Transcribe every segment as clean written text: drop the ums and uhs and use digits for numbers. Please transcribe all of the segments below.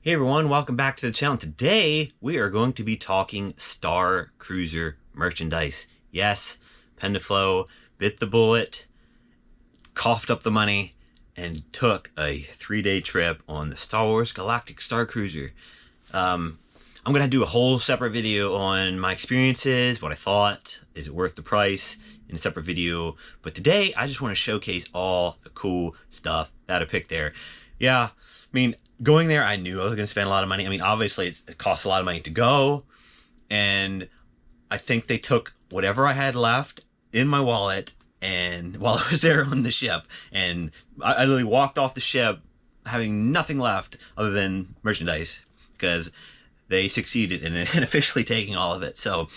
Hey everyone, welcome back to the channel. Today we are going to be talking Starcruiser merchandise. Yes, Pendaflow bit the bullet, coughed up the money, and took a 3-day trip on the Star Wars Galactic Starcruiser. I'm going to do a whole separate video on my experiences, what I thought, is it worth the price, in a separate video. But today I just want to showcase all the cool stuff that I picked there. Yeah, I mean, going there, I knew I was going to spend a lot of money. I mean, obviously, it costs a lot of money to go, and I think they took whatever I had left in my wallet, and while I was there on the ship, and I literally walked off the ship having nothing left other than merchandise, because they succeeded in officially taking all of it. So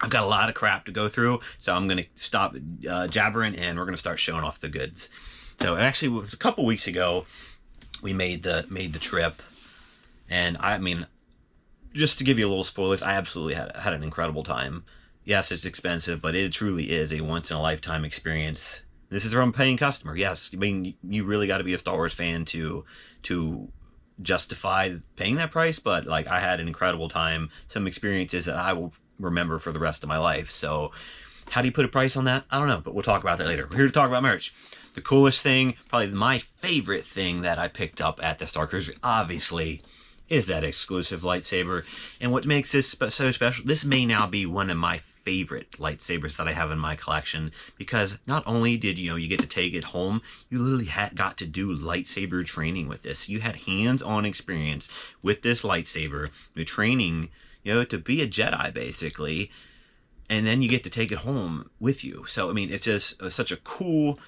I've got a lot of crap to go through, so I'm going to stop jabbering, and we're going to start showing off the goods. So actually, it was a couple weeks ago we made the trip, and I mean, just to give you a little spoilers, I absolutely had an incredible time. Yes, it's expensive, but it truly is a once-in-a-lifetime experience. This is from a paying customer. Yes, I mean, you really got to be a Star Wars fan to justify paying that price, but like, I had an incredible time, some experiences that I will remember for the rest of my life. So how do you put a price on that? I don't know, but we'll talk about that later. We're here to talk about merch. The coolest thing, probably my favorite thing that I picked up at the Starcruiser, obviously, is that exclusive lightsaber. And what makes this so special, this may now be one of my favorite lightsabers that I have in my collection, because not only did you get to take it home, you literally got to do lightsaber training with this. You had hands-on experience with this lightsaber, the training, to be a Jedi basically, and then you get to take it home with you. So I mean, it's just such a cool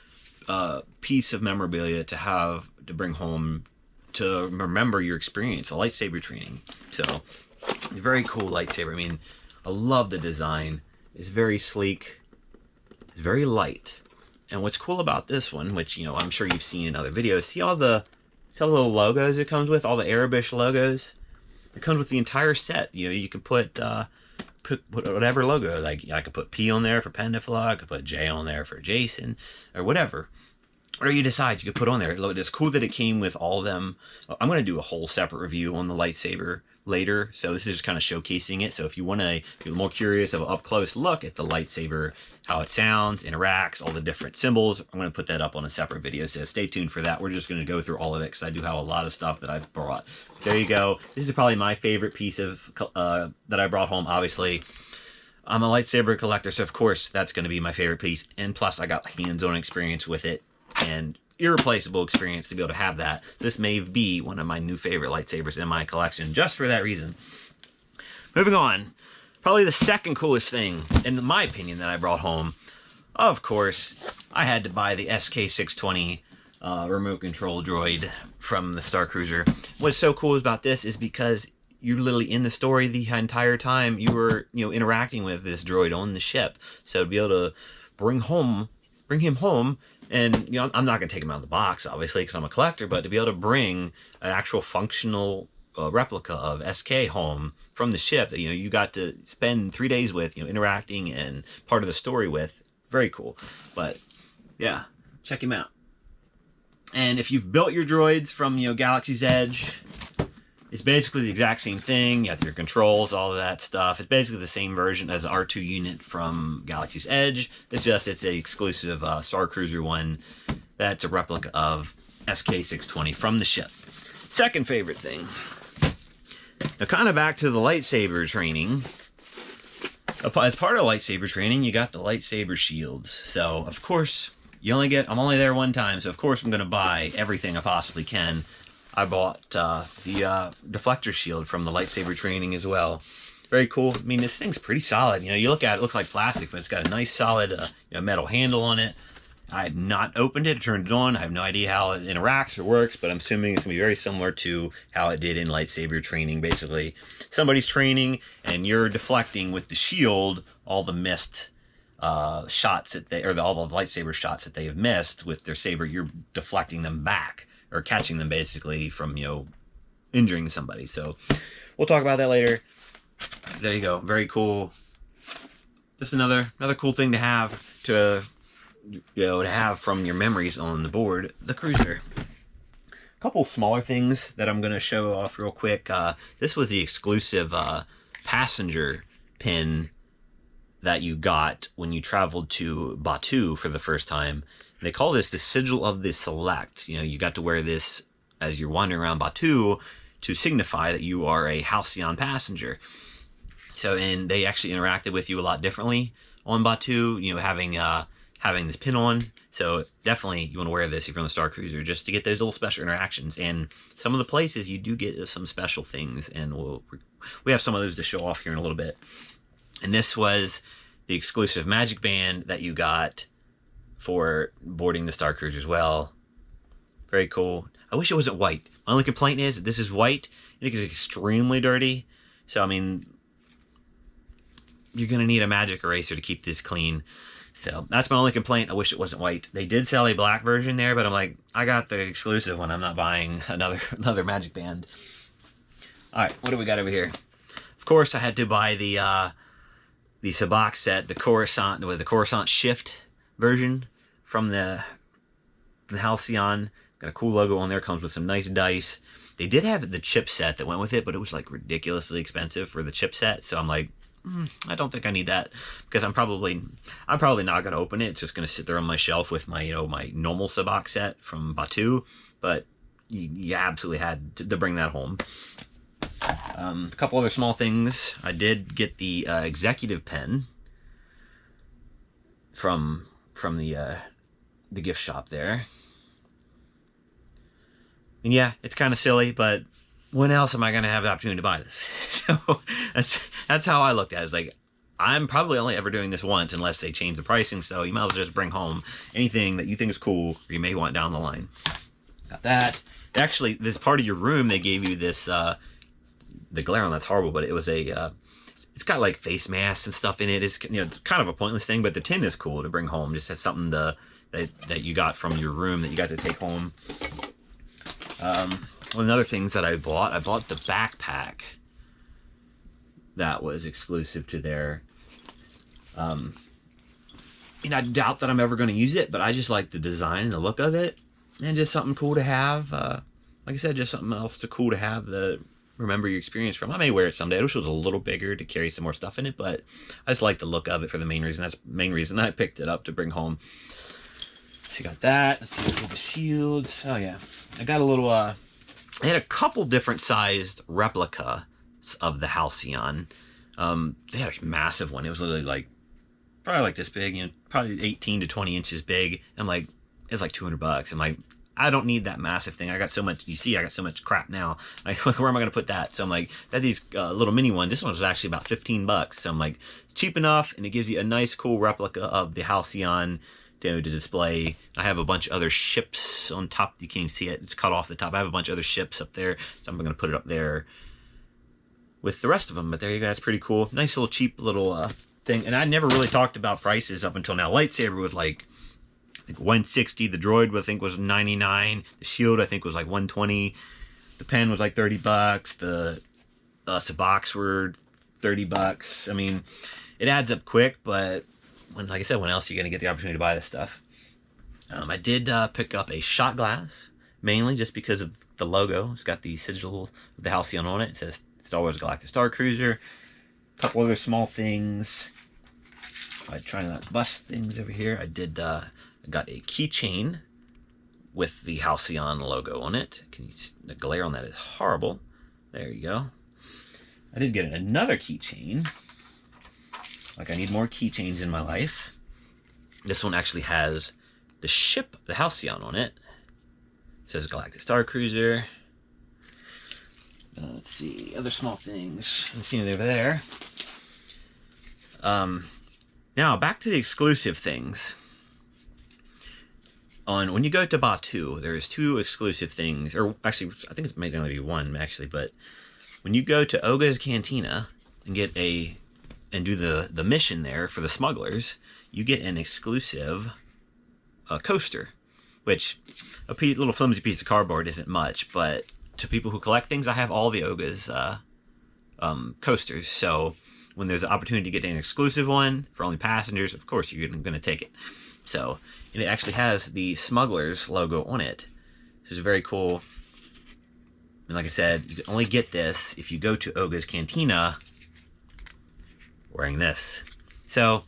piece of memorabilia to bring home to remember your experience, a lightsaber training. So, very cool lightsaber. I mean, I love the design. It's very sleek. It's very light. And what's cool about this one, which I'm sure you've seen in other videos, see all the little logos it comes with, all the Arabish logos. It comes with the entire set. You can put whatever logo, like I could put P on there for Pendaflow, I could put J on there for Jason, or whatever. Or you decide you could put on there. It's cool that it came with all of them. I'm going to do a whole separate review on the lightsaber later, so this is just kind of showcasing it. So if you want to be more curious of an up-close look at the lightsaber, how it sounds, interacts, all the different symbols, I'm going to put that up on a separate video, so stay tuned for that. We're just going to go through all of it, because I do have a lot of stuff that I've brought. There you go. This is probably my favorite piece of that I brought home, obviously. I'm a lightsaber collector, so of course that's going to be my favorite piece, and plus I got hands-on experience with it, and irreplaceable experience to be able to have that. This may be one of my new favorite lightsabers in my collection, just for that reason. Moving on, probably the second coolest thing, in my opinion, that I brought home, of course, I had to buy the SK620 remote control droid from the Starcruiser. What's so cool about this is because you're literally in the story the entire time you were interacting with this droid on the ship. So to be able to bring him home, and I'm not going to take him out of the box, obviously, because I'm a collector, but to be able to bring an actual functional replica of SK home from the ship that you got to spend 3 days with, interacting and part of the story with, very cool. But yeah, check him out. And if you've built your droids from Galaxy's Edge, it's basically the exact same thing. You have your controls, all of that stuff. It's basically the same version as the R2 unit from Galaxy's Edge. It's just it's a exclusive Starcruiser one that's a replica of SK620 from the ship. Second favorite thing. Now, kind of back to the lightsaber training. As part of lightsaber training, you got the lightsaber shields. So, of course, I'm only there one time, so of course I'm going to buy everything I possibly can. I bought the deflector shield from the lightsaber training as well. Very cool. I mean, this thing's pretty solid. You look at it, it looks like plastic, but it's got a nice solid metal handle on it. I have not opened it, turned it on. I have no idea how it interacts or works, but I'm assuming it's going to be very similar to how it did in lightsaber training. Basically, somebody's training and you're deflecting with the shield all the missed shots that all the lightsaber shots that they have missed with their saber. You're deflecting them back, or catching them basically from injuring somebody. So we'll talk about that later. There you go. Very cool. Just another cool thing to have to have from your memories on the board, the cruiser. couple smaller things that I'm going to show off real quick. This was the exclusive passenger pin that you got when you traveled to Batuu for the first time. They call this the Sigil of the Select. You know, you got to wear this as you're wandering around Batuu to signify that you are a Halcyon passenger. So, and they actually interacted with you a lot differently on Batuu, you know, having this pin on. So definitely you want to wear this if you're on the Starcruiser, just to get those little special interactions. And some of the places you do get some special things, and we have some of those to show off here in a little bit. And this was the exclusive magic band that you got for boarding the Starcruiser as well. Very cool. I wish it wasn't white. My only complaint is that this is white. I think it's extremely dirty. So, I mean, you're going to need a magic eraser to keep this clean. So, that's my only complaint. I wish it wasn't white. They did sell a black version there, but I'm like, I got the exclusive one. I'm not buying another magic band. Alright, what do we got over here? Of course, I had to buy the Sabacc set, the Coruscant Shift version from the Halcyon. Got a cool logo on there, comes with some nice dice. They did have the chip set that went with it, but it was like ridiculously expensive for the chip set. So I'm like, I don't think I need that, because I'm probably not gonna open it. It's just gonna sit there on my shelf with my, you know, my normal Sabacc set from Batuu. But you absolutely had to bring that home. A couple other small things. I did get the executive pen from the gift shop there. And yeah, it's kind of silly, but when else am I going to have the opportunity to buy this? So that's how I looked at it. It's like, I'm probably only ever doing this once unless they change the pricing, so you might as well just bring home anything that you think is cool or you may want down the line. Got that. Actually, this part of your room, they gave you this, the glare on that's horrible, but it was a, it's got like face masks and stuff in it. It's, you know, kind of a pointless thing, but the tin is cool to bring home. Just as something that you got from your room that you got to take home. One of the other things that I bought the backpack that was exclusive to there. And I doubt that I'm ever going to use it, but I just like the design and the look of it, and just something cool to have. Like I said, just something else cool to have to remember your experience from. I may wear it someday. I wish it was a little bigger to carry some more stuff in it, but I just like the look of it for the main reason. That's the main reason I picked it up, to bring home. So you got that. Let's see, the shields. Oh yeah, I got a little. I had a couple different sized replicas of the Halcyon. They had a massive one. It was literally like probably like this big, you know, probably 18 to 20 inches big. I'm like, it's like $200. I'm like, I don't need that massive thing. I got so much. You see, I got so much crap now. Like, where am I going to put that? So I'm like, that these little mini ones. This one was actually about $15. So I'm like, cheap enough, and it gives you a nice, cool replica of the Halcyon to display. I have a bunch of other ships on top. You can't even see it. It's cut off the top. I have a bunch of other ships up there, so I'm going to put it up there with the rest of them. But there you go. That's pretty cool. Nice little cheap little thing. And I never really talked about prices up until now. Lightsaber was like, I think $160. The droid, I think, was $99. The shield, I think, was like $120. The pen was like $30. The Sabaccs were $30. I mean, it adds up quick, but when, like I said, when else are you going to get the opportunity to buy this stuff? I did pick up a shot glass, mainly just because of the logo. It's got the sigil of the Halcyon on it. It says Star Wars Galactic Starcruiser. A couple other small things. I try not to bust things over here. I did. I got a keychain with the Halcyon logo on it. The glare on that is horrible. There you go. I did get another keychain. Like, I need more keychains in my life. This one actually has the ship, the Halcyon, on it. It says Galactic Starcruiser. Let's see, other small things. I've seen it over there. Now, back to the exclusive things. When you go to Batuu, there's two exclusive things. Or, actually, I think it might only be one, actually. But when you go to Oga's Cantina and get and do the mission there for the smugglers, you get an exclusive coaster, which a little flimsy piece of cardboard isn't much, but to people who collect things, I have all the Oga's coasters. So when there's an opportunity to get an exclusive one for only passengers, of course you're going to take it. So, and it actually has the smugglers logo on it. This is very cool. And like I said, you can only get this if you go to Oga's Cantina wearing this. So,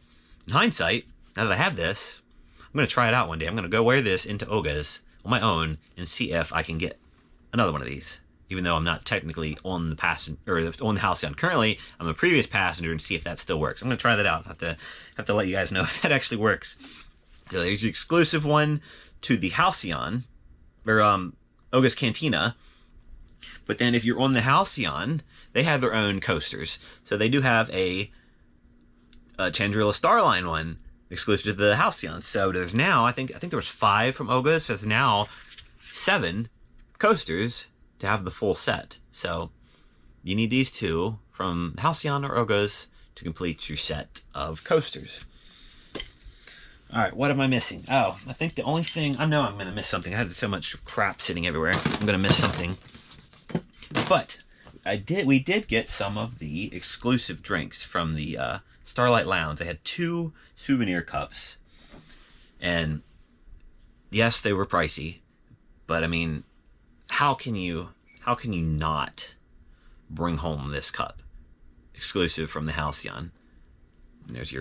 in hindsight, now that I have this, I'm going to try it out one day. I'm going to go wear this into Oga's on my own and see if I can get another one of these. Even though I'm not technically on the passenger or on the Halcyon. Currently, I'm a previous passenger, and see if that still works. I'm going to try that out. Have to let you guys know if that actually works. So there's the exclusive one to the Halcyon, or Oga's Cantina. But then if you're on the Halcyon, they have their own coasters. So they do have a Chandrila Starline one exclusive to the Halcyon. So there's now, I think there was 5 from Oga, so there's now 7 coasters to have the full set. So you need these 2 from Halcyon or Oga's to complete your set of coasters. Alright, what am I missing? Oh, I think the only thing, I know I'm going to miss something. I had so much crap sitting everywhere. I'm going to miss something. But we did get some of the exclusive drinks from the Starlight Lounge. They had 2 souvenir cups. And yes, they were pricey. But I mean, how can you not bring home this cup exclusive from the Halcyon? There's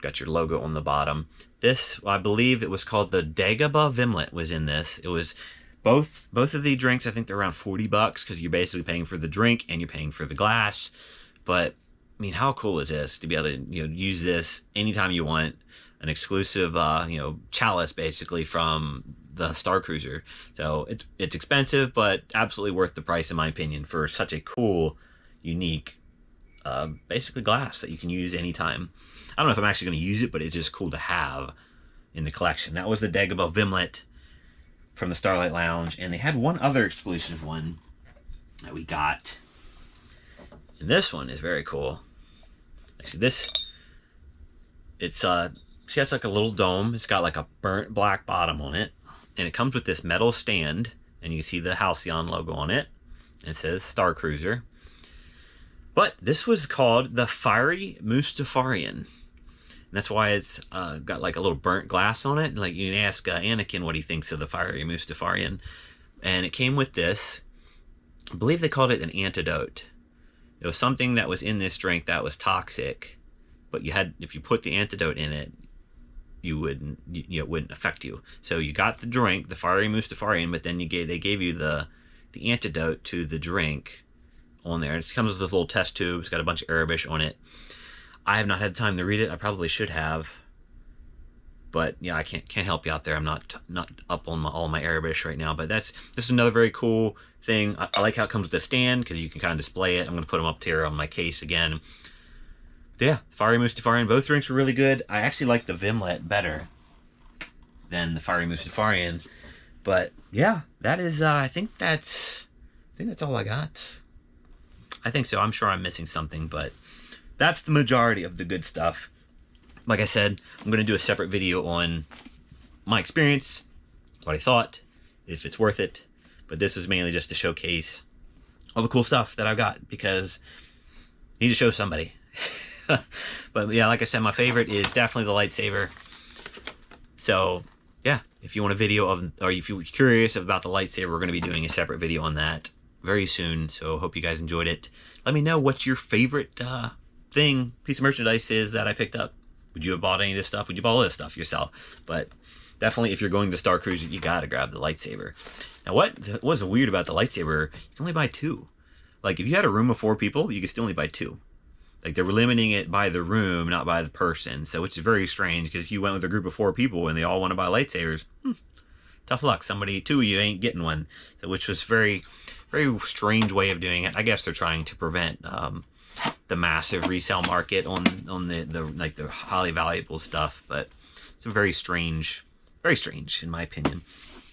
got your logo on the bottom. This, well, I believe it was called the Dagobah Vimlet was in this. It was both of the drinks, I think they're around $40 because you're basically paying for the drink and you're paying for the glass. But I mean, how cool is this to be able to use this anytime you want? An exclusive chalice basically from the Starcruiser. So it's expensive, but absolutely worth the price in my opinion for such a cool, unique, basically glass that you can use anytime. I don't know if I'm actually going to use it, but it's just cool to have in the collection. That was the Dagobah Vimlet from the Starlight Lounge, and they had one other exclusive one that we got. And this one is very cool. Actually, see, it's like a little dome. It's got like a burnt black bottom on it, and it comes with this metal stand, and you can see the Halcyon logo on it. It says Starcruiser. But this was called the Fiery Mustafarian. And that's why it's got like a little burnt glass on it. And like you can ask Anakin what he thinks of the Fiery Mustafarian. And it came with this. I believe they called it an antidote. It was something that was in this drink that was toxic. But if you put the antidote in it, it wouldn't affect you. So you got the drink, the Fiery Mustafarian, but then they gave you the antidote to the drink on there. It comes with this little test tube. It's got a bunch of Arabic on it. I have not had time to read it. I probably should have, but yeah, I can't help you out there. I'm not up on all my Arabic right now. But this is another very cool thing. I like how it comes with the stand because you can kind of display it. I'm going to put them up here on my case again. But yeah, Fiery Mustafarian. Both drinks were really good. I actually like the Vimlet better than the Fiery Mustafarian. But yeah, that is. I think that's all I got. I think so. I'm sure I'm missing something, but that's the majority of the good stuff. Like I said, I'm going to do a separate video on my experience, what I thought, if it's worth it. But this was mainly just to showcase all the cool stuff that I've got, because I need to show somebody. But yeah, like I said, my favorite is definitely the lightsaber. So yeah, if you want a video of, or if you're curious about the lightsaber, we're going to be doing a separate video on that very soon. So hope you guys enjoyed it. Let me know what your favorite piece of merchandise is that I picked up. Would you have bought any of this stuff? Would you buy all this stuff yourself? But definitely, if you're going to Starcruiser, you gotta grab the lightsaber. Now, what was weird about the lightsaber? You can only buy 2. Like, if you had a room of 4 people, you could still only buy 2. Like, they were limiting it by the room, not by the person. So, which is very strange, because if you went with a group of 4 people and they all want to buy lightsabers, tough luck. 2 of you ain't getting one. So, which was very, very strange way of doing it. I guess they're trying to prevent the massive resale market on the highly valuable stuff, but it's a very strange in my opinion.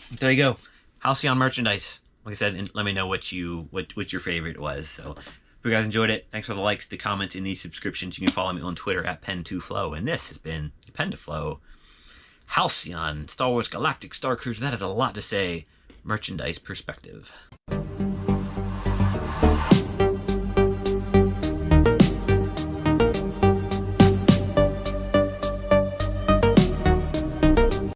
But there you go, Halcyon merchandise. Like I said, and let me know what your favorite was. So if you guys enjoyed it, thanks for the likes, the comments, and the subscriptions. You can follow me on Twitter at Pen2Flow, and this has been Pen2Flow Halcyon Star Wars Galactic Starcruiser. That is a lot to say. Merchandise perspective.